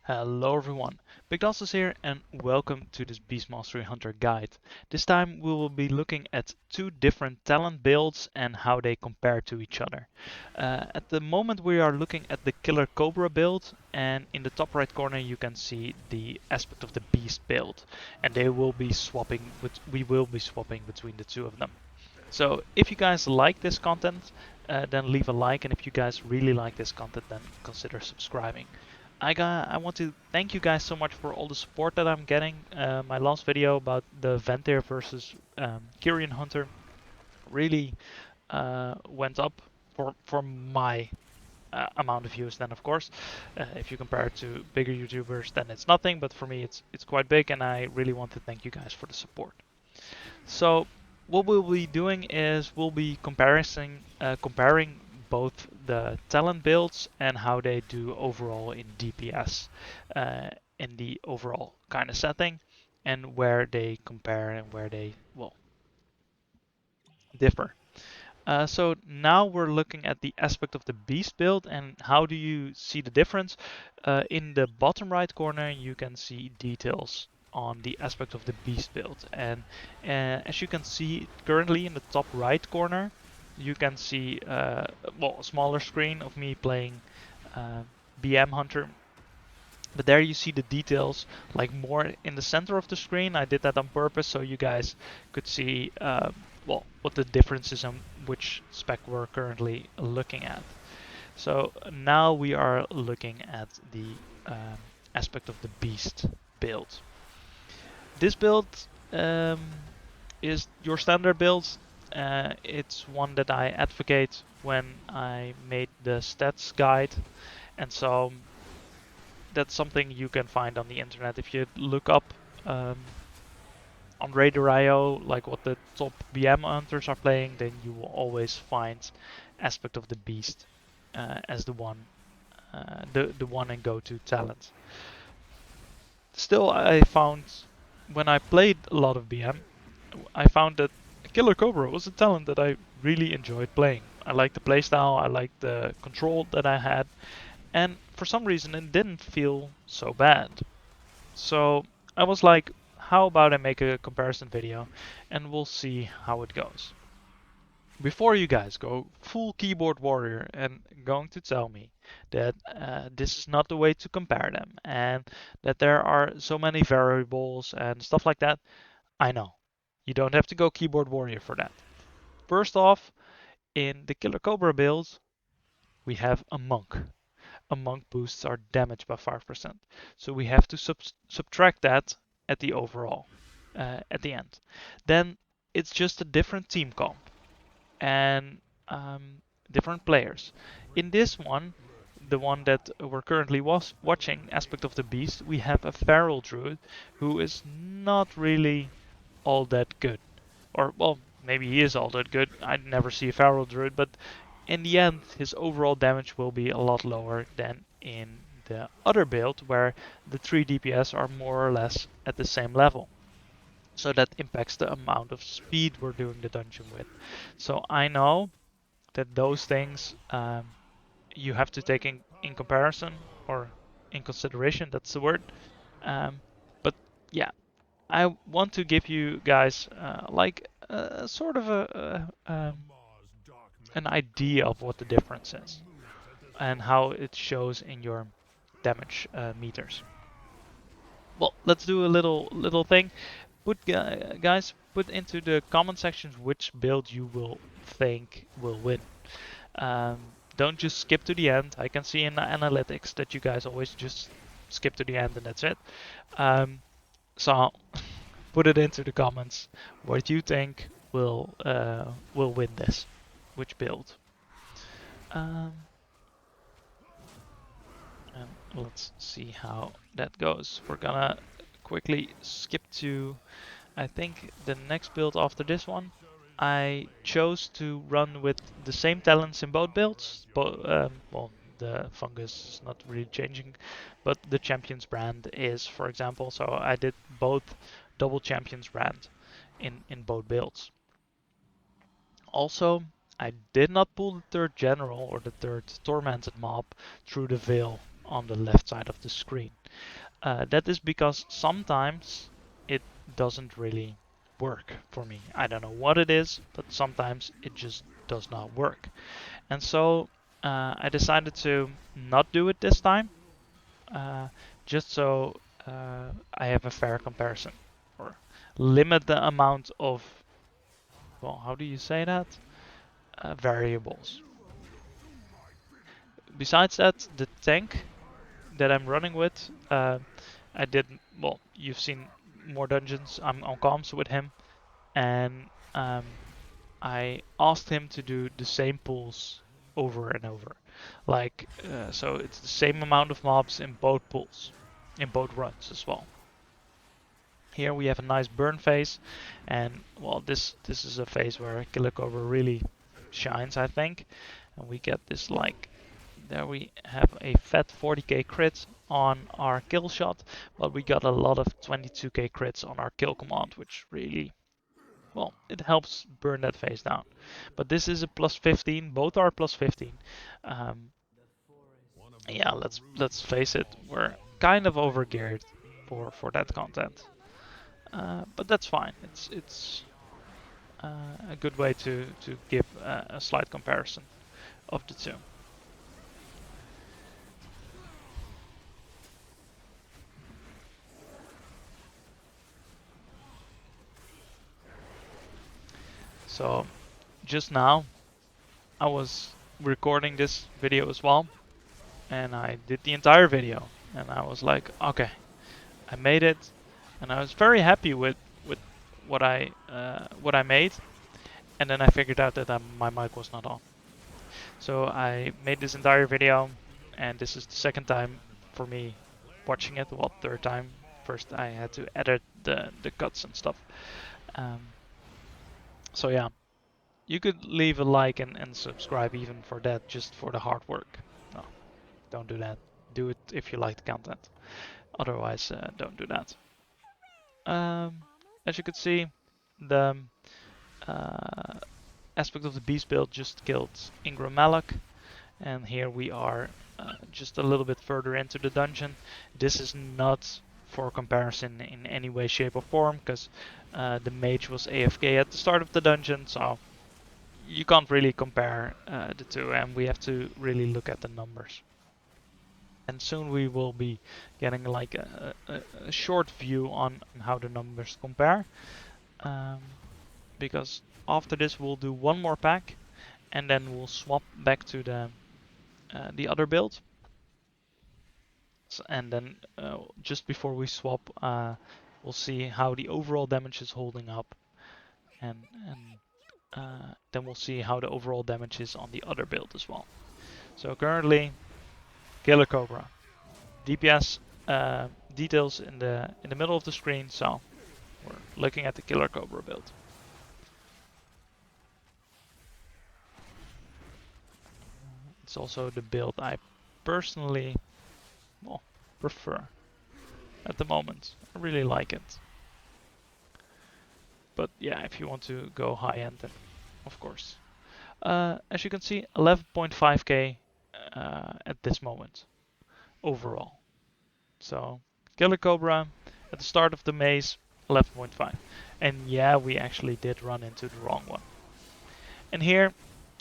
Hello everyone, Bigdassus here and welcome to this Beast Mastery Hunter guide. This time we will be looking at two different talent builds and how they compare to each other. At the moment we are looking at the Killer Cobra build, and in the top right corner you can see the aspect of the Beast build, and we will be swapping between the two of them. So if you guys like this content, then leave a like, and if you guys really like this content, then consider subscribing. I want to thank you guys so much for all the support that I'm getting. My last video about the Ventir versus Kyrian Hunter really went up for my amount of views. Then of course, if you compare it to bigger YouTubers, then it's nothing. But for me, it's quite big, and I really want to thank you guys for the support. So what we'll be doing is we'll be comparing both the talent builds and how they do overall in DPS in the overall kind of setting, and where they compare and where they differ. So now we're looking at the aspect of the beast build, and how do you see the difference? In the bottom right corner you can see details on the aspect of the beast build, and as you can see currently in the top right corner you can see a smaller screen of me playing BM Hunter, but there you see the details like more in the center of the screen. I did that on purpose so you guys could see what the difference is and which spec we're currently looking at. So now we are looking at the aspect of the beast build. This build um, is your standard build. It's one that I advocate when I made the stats guide, and so that's something you can find on the internet. If you look up on Radar.io like what the top BM hunters are playing, then you will always find aspect of the beast as the one and go-to talent. Still, I found when I played a lot of BM, I found that Killer Cobra was a talent that I really enjoyed playing. I liked the playstyle, I liked the control that I had, and for some reason it didn't feel so bad. So I was like, how about I make a comparison video and we'll see how it goes. Before you guys go full keyboard warrior and going to tell me that this is not the way to compare them and that there are so many variables and stuff like that, I know. You don't have to go keyboard warrior for that. First off, in the Killer Cobra build, we have a monk. A monk boosts our damage by 5%. So we have to subtract that at the overall, at the end. Then it's just a different team comp and different players. In this one, the one that we're currently watching, Aspect of the Beast, we have a Feral Druid who is not really all that good. Or, well, maybe he is all that good. I'd never see a Feral Druid, but in the end, his overall damage will be a lot lower than in the other build, where the 3 DPS are more or less at the same level. So that impacts the amount of speed we're doing the dungeon with. So I know that those things you have to take in comparison or in consideration, that's the word. But yeah, I want to give you guys like sort of an idea of what the difference is and how it shows in your damage meters. Well, let's do a little thing. Guys, put into the comment sections which build you will think will win. Um, don't just skip to the end. I can see in the analytics that you guys always just skip to the end and that's it. So put it into the comments what you think will win this, which build. Um, and let's see how that goes. We're gonna quickly skip to, I think, the next build after this one. I chose to run with the same talents in both builds. Well, the fungus is not really changing, but the champions brand is, for example. So I did both double champions brand in both builds. Also, I did not pull the third general or the third tormented mob through the veil on the left side of the screen. That is because sometimes it doesn't really work for me. I don't know what it is, but sometimes it just does not work. And so I decided to not do it this time, uh, just so I have a fair comparison, or limit the amount of, well, how do you say that? Variables. Besides that, the tank that I'm running with, I did, well, you've seen more dungeons. I'm on comms with him, and I asked him to do the same pulls over and over. Like, so it's the same amount of mobs in both pulls, in both runs as well. Here we have a nice burn phase, and well, this is a phase where Killer Cobra really shines, I think. And we get this, like, there we have a fat 40k crit on our kill shot, but we got a lot of 22k crits on our kill command, which really, well, it helps burn that phase down. But this is a plus 15, both are plus 15. Yeah, let's face it, we're kind of overgeared for that content. But that's fine. It's a good way to give a slight comparison of the two. So just now I was recording this video as well, and I did the entire video, and I was like, okay, I made it, and I was very happy with what I made, and then I figured out that my mic was not on. So I made this entire video, and this is the second time for me watching it. Well, third time. First I had to edit the cuts and stuff. Um, so yeah, you could leave a like and subscribe even for that, just for the hard work. No, don't do that. Do it if you like the content. Otherwise, don't do that. As you can see, the uh, aspect of the beast build just killed Ingram Malak, and here we are just a little bit further into the dungeon. This is not for comparison in any way, shape, or form, because the mage was AFK at the start of the dungeon, so you can't really compare the two, and we have to really look at the numbers. And soon we will be getting like a short view on how the numbers compare, because after this we'll do one more pack, and then we'll swap back to the other build. And then just before we swap, we'll see how the overall damage is holding up, and then we'll see how the overall damage is on the other build as well. So currently, Killer Cobra, DPS details in the middle of the screen. So we're looking at the Killer Cobra build. It's also the build I personally, well, prefer at the moment. I really like it. But yeah, if you want to go high end, then of course. As you can see, 11.5k at this moment overall. So Killer Cobra at the start of the maze, 11.5. And yeah, we actually did run into the wrong one. And here,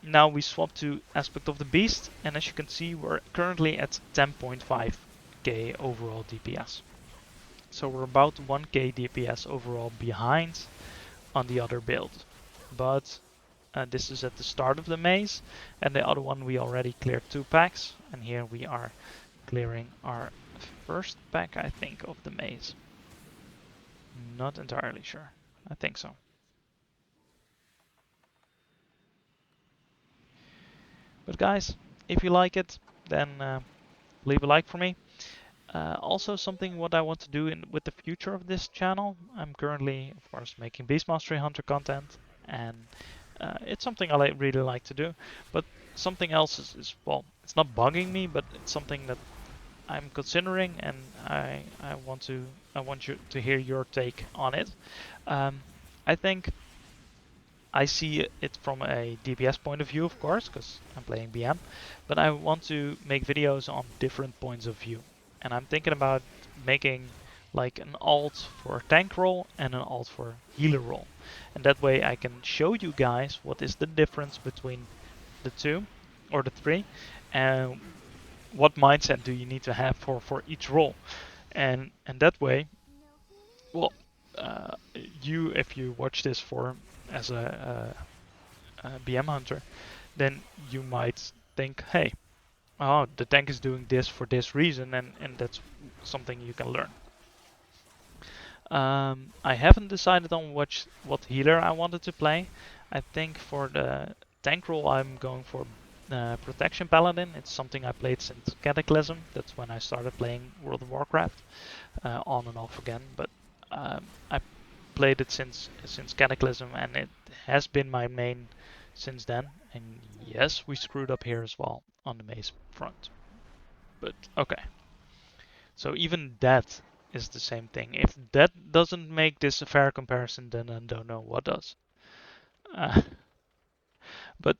now we swap to Aspect of the Beast, and as you can see, we're currently at 10.5k overall DPS. So we're about 1k DPS overall behind on the other build. But this is at the start of the maze, and the other one we already cleared 2 packs, and here we are clearing our first pack, I think, of the maze. Not entirely sure. I think so. But guys, if you like it, then leave a like for me. Also, something what I want to do with the future of this channel. I'm currently, of course, making Beast Mastery Hunter content, and it's something I really like to do. But something else is, well, it's not bugging me, but it's something that I'm considering, and I want you to hear your take on it. I think I see it from a DPS point of view, of course, because I'm playing BM, but I want to make videos on different points of view. and I'm thinking about making like an alt for tank role and an alt for healer role, and that way I can show you guys what is the difference between the two or the three, and what mindset do you need to have for each role, and that way, well, you if you watch this for as a BM hunter, then you might think, hey, oh, the tank is doing this for this reason, and that's something you can learn. I haven't decided on what healer I wanted to play. I think for the tank role I'm going for Protection Paladin. It's something I played since Cataclysm. That's when I started playing World of Warcraft, on and off again. But I played it since Cataclysm, and it has been my main since then. And yes, we screwed up here as well on the mace front. But okay. So even that is the same thing. If that doesn't make this a fair comparison, then I don't know what does. Uh, but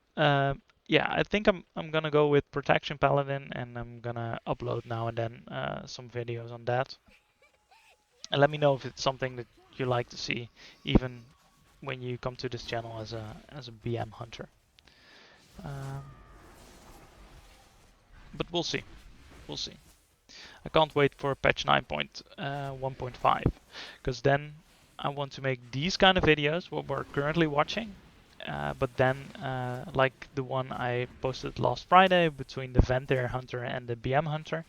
yeah, I think I'm gonna go with Protection Paladin, and I'm gonna upload now and then some videos on that. And let me know if it's something that you like to see, even when you come to this channel as a BM hunter. Um, but we'll see. We'll see. I can't wait for patch 9.1.5, because then I want to make these kind of videos, what we're currently watching, but then like the one I posted last Friday between the Vantir Hunter and the BM Hunter.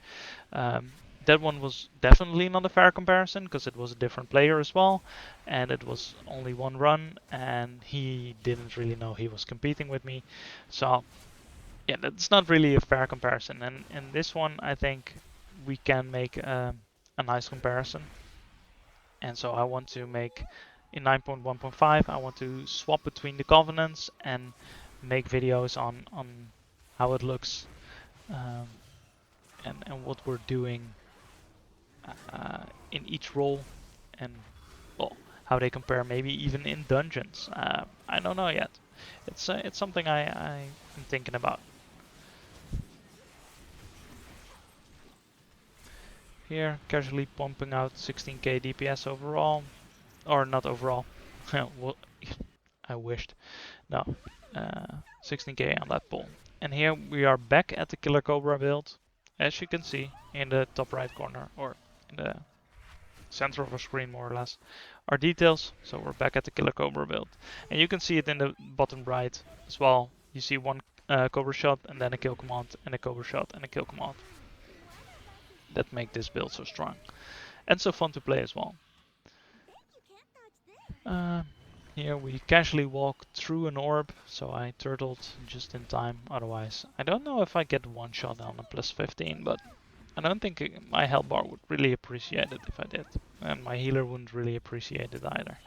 That one was definitely not a fair comparison because it was a different player as well, and it was only one run, and he didn't really know he was competing with me. So yeah, that's not really a fair comparison. And in this one, I think we can make a nice comparison. And so I want to make in 9.1.5, I want to swap between the covenants and make videos on how it looks, um, and what we're doing in each role, and well, how they compare maybe even in dungeons. I don't know yet. It's something I am thinking about. Here, casually pumping out 16k DPS overall, or not overall. Well, I wished. No, 16k on that pull. And here we are back at the Killer Cobra build, as you can see in the top right corner, or in the center of our screen more or less, our details. So we're back at the Killer Cobra build, and you can see it in the bottom right as well. You see one Cobra shot and then a kill command, and a Cobra shot and a kill command. That make this build so strong and so fun to play as well. Uh, Here we casually walk through an orb, so I turtled just in time. Otherwise, I don't know if I get one shot on a plus 15, but I don't think my health bar would really appreciate it if I did. And my healer wouldn't really appreciate it either.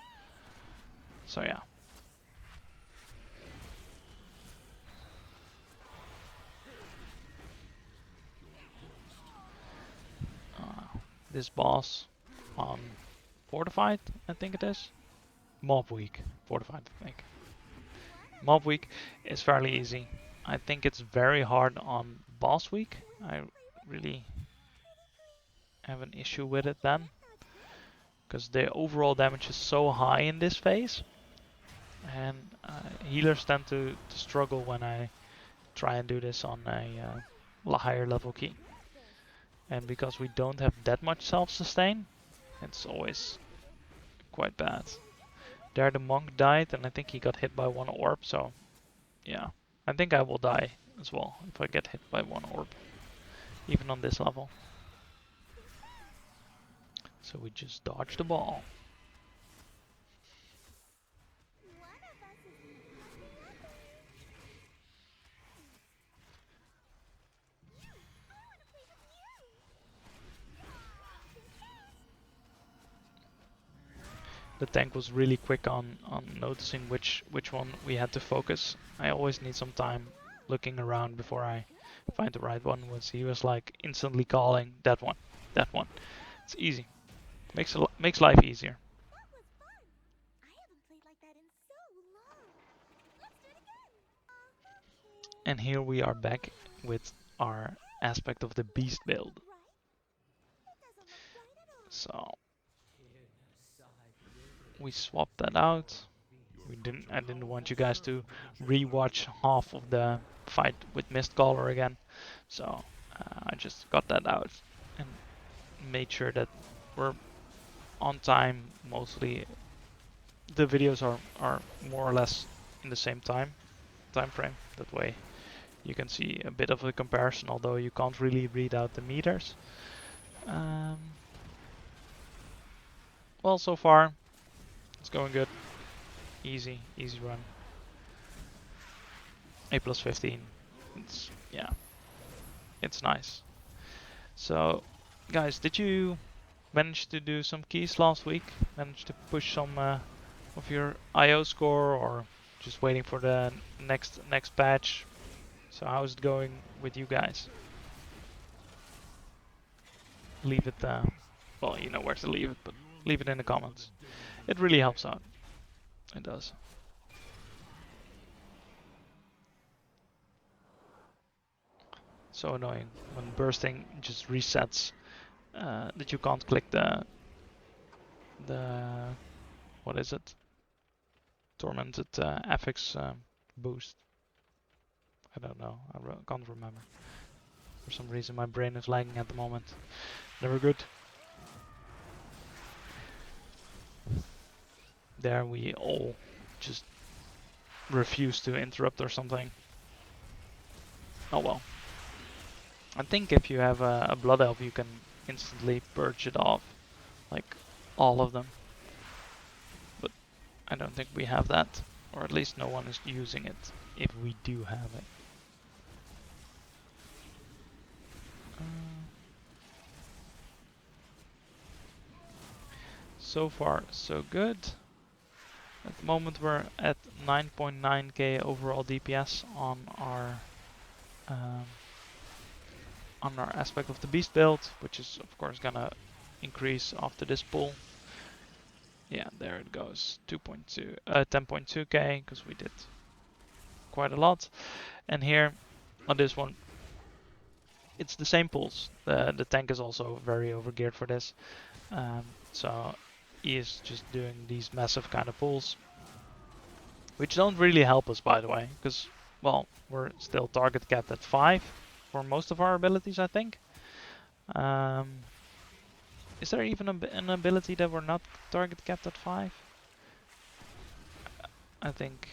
So yeah. This boss on Fortified, I think it is. Mob Week. Fortified, I think. Mob Week is fairly easy. I think it's very hard on Boss Week. I really have an issue with it then, because the overall damage is so high in this phase, and healers tend to struggle when I try and do this on a higher level key. And because we don't have that much self-sustain, it's always quite bad. There the monk died, and I think he got hit by one orb, so yeah. I think I will die as well if I get hit by one orb, even on this level. So we just dodge the ball. The tank was really quick on noticing which one we had to focus. I always need some time looking around before I find the right one. Was he was like instantly calling that one, that one. It's easy. Makes life easier. And here we are back with our aspect of the beast build. So we swapped that out. I didn't want you guys to rewatch half of the fight with Mistcaller again, so I just got that out and made sure that we're on time. Mostly the videos are more or less in the same time frame. That way you can see a bit of a comparison, although you can't really read out the meters. Well, so far it's going good. Easy run. A plus 15. It's, yeah, it's nice. So, guys, did you manage to do some keys last week? Manage to push some of your IO score, or just waiting for the next patch? So how's it going with you guys? Leave it, well, you know where to leave it, but leave it in the comments. It really helps out. It does. So annoying when bursting just resets, that you can't click the what is it? Tormented affix boost. I don't know. I can't remember. For some reason my brain is lagging at the moment. Never good. There we all just refuse to interrupt or something. Oh well. I think if you have a Blood Elf you can instantly purge it off. Like all of them. But I don't think we have that. Or at least no one is using it. If we do have it. So far so good. At the moment we're at 9.9k overall DPS on our aspect of the beast build, which is of course gonna increase after this pull. Yeah, there it goes. 10.2k, because we did quite a lot. And here on this one, it's the same pulls. The tank is also very overgeared for this. So he is just doing these massive kind of pulls, which don't really help us, by the way, because, well, we're still target capped at 5 for most of our abilities, I think. Is there even an ability that we're not target capped at 5? I think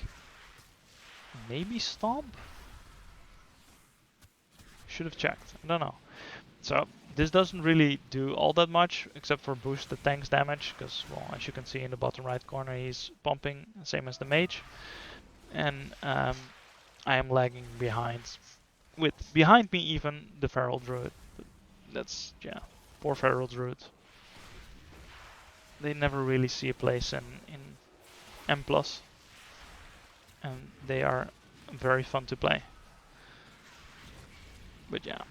maybe Stomp? Should have checked. I don't know. So this doesn't really do all that much except for boost the tank's damage, because, well, as you can see in the bottom right corner, he's pumping, same as the mage. And I am lagging behind, with behind me even the feral druid. But that's, yeah, poor feral druid. They never really see a place in M+, and they are very fun to play. But yeah,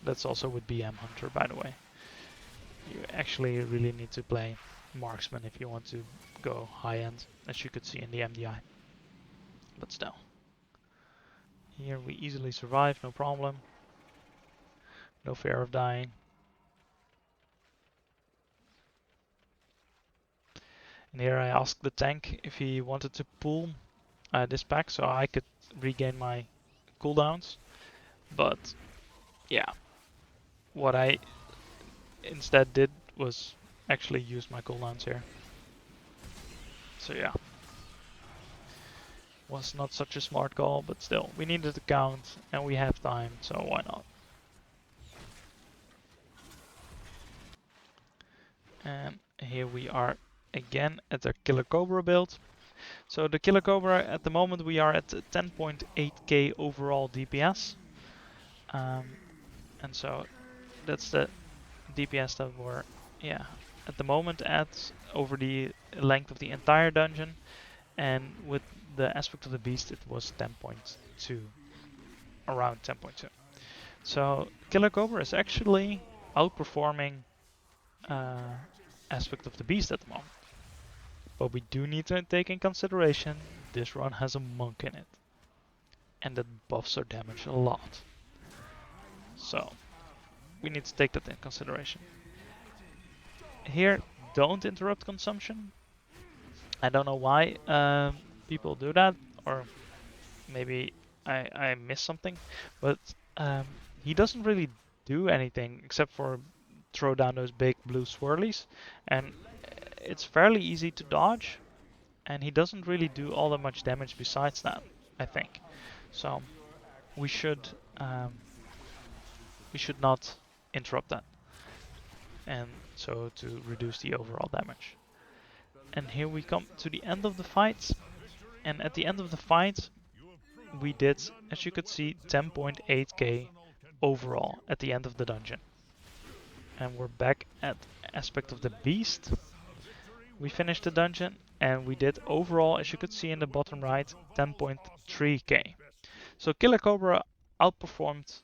that's also with BM Hunter, by the way. You actually really need to play Marksman if you want to go high end, as you could see in the MDI. But still. Here we easily survive, no problem. No fear of dying. And here I asked the tank if he wanted to pull this pack so I could regain my cooldowns. But yeah, what I instead did was actually use my cooldowns here. So yeah, was not such a smart call, but still, we needed to count and we have time, so why not? And here we are again at the Killer Cobra build. So the Killer Cobra, at the moment we are at 10.8k overall DPS. And so that's the DPS that we're, yeah, at the moment at over the length of the entire dungeon. And with the aspect of the beast it was 10.2, around 10.2. So Killer Cobra is actually outperforming aspect of the beast at the moment. But we do need to take in consideration this run has a monk in it. And that buffs our damage a lot. So we need to take that in consideration. here, don't interrupt consumption. I don't know why people do that, or maybe I missed something, but he doesn't really do anything except for throw down those big blue swirlies, and it's fairly easy to dodge, and he doesn't really do all that much damage besides that, I think. So we should um, we should not interrupt that, and so to reduce the overall damage. And here we come to the end of the fight, and at the end of the fight we did, as you could see, 10.8k overall at the end of the dungeon. And we're back at aspect of the beast. We finished the dungeon and we did overall, as you could see in the bottom right, 10.3k. So Killer Cobra outperformed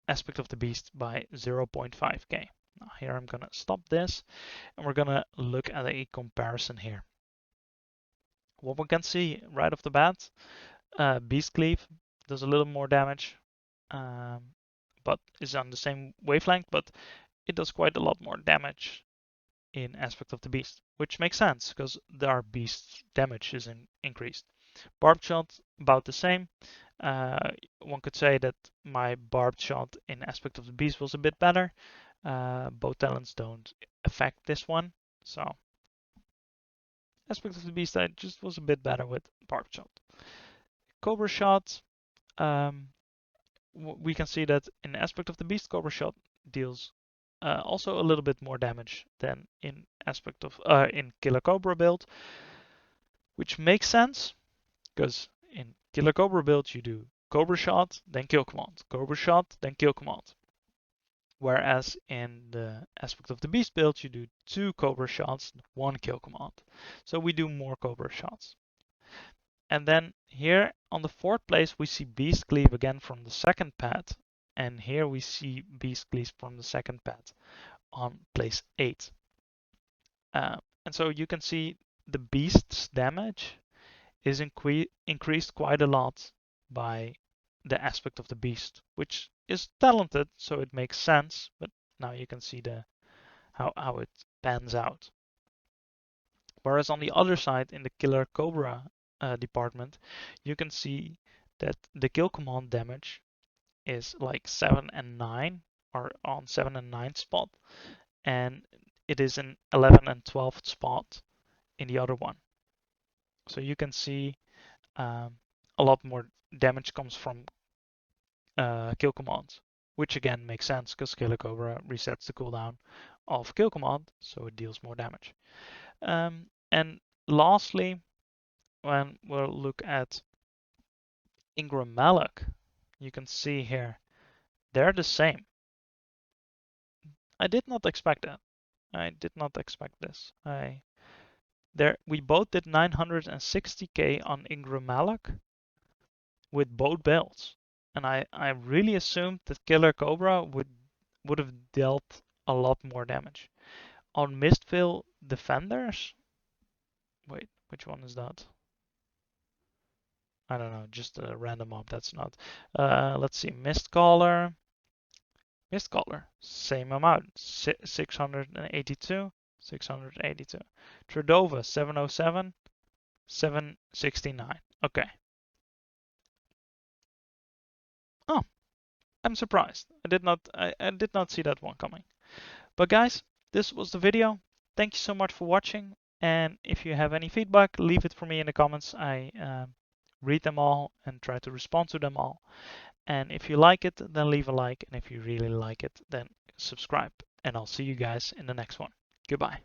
aspect of the beast by 0.5k. Now here I'm gonna stop this and we're gonna look at a comparison here. What we can see right off the bat, Beast Cleave does a little more damage, but is on the same wavelength, but it does quite a lot more damage in aspect of the beast, which makes sense because our beast's damage is increased. Barbed shot about the same. One could say that my barbed shot in aspect of the beast was a bit better. Both talents don't affect this one, so aspect of the beast I just was a bit better with barbed shot. Cobra shot. Um, we can see that in aspect of the beast, Cobra shot deals also a little bit more damage than in aspect of in Killer Cobra build, which makes sense because in Killer Cobra build you do Cobra shot, then kill command, Cobra shot, then kill command. Whereas in the aspect of the beast build you do 2 Cobra shots, 1 kill command. So we do more Cobra shots. And then here on the 4th place we see Beast Cleave again from the 2nd pad, and here we see Beast Cleave from the 2nd pad on place 8. And so you can see the beast's damage is increased quite a lot by the aspect of the beast, which is talented, so it makes sense, but now you can see how it pans out. Whereas on the other side, in the Killer Cobra department, you can see that the kill command damage is like 7 and 9, or on 7 and 9 spot, and it is in 11 and 12th spot in the other one. So you can see a lot more damage comes from kill command, which again makes sense because Killer Cobra resets the cooldown of kill command, so it deals more damage. And lastly, when we'll look at Ingram Malak, you can see here they're the same. I did not expect that. I did not expect this. We both did 960k on Ingram Malak with both builds, and I really assumed that Killer Cobra would have dealt a lot more damage. On Mistville Defenders, wait, which one is that? I don't know, just a random mob. That's not. Let's see, Mistcaller, same amount, 682, 682. Tredova, 707, 769. Okay. Oh, I'm surprised. I did not see that one coming. But guys, this was the video. Thank you so much for watching. And if you have any feedback, leave it for me in the comments. I read them all and try to respond to them all. And if you like it, then leave a like. And if you really like it, then subscribe. And I'll see you guys in the next one. Goodbye.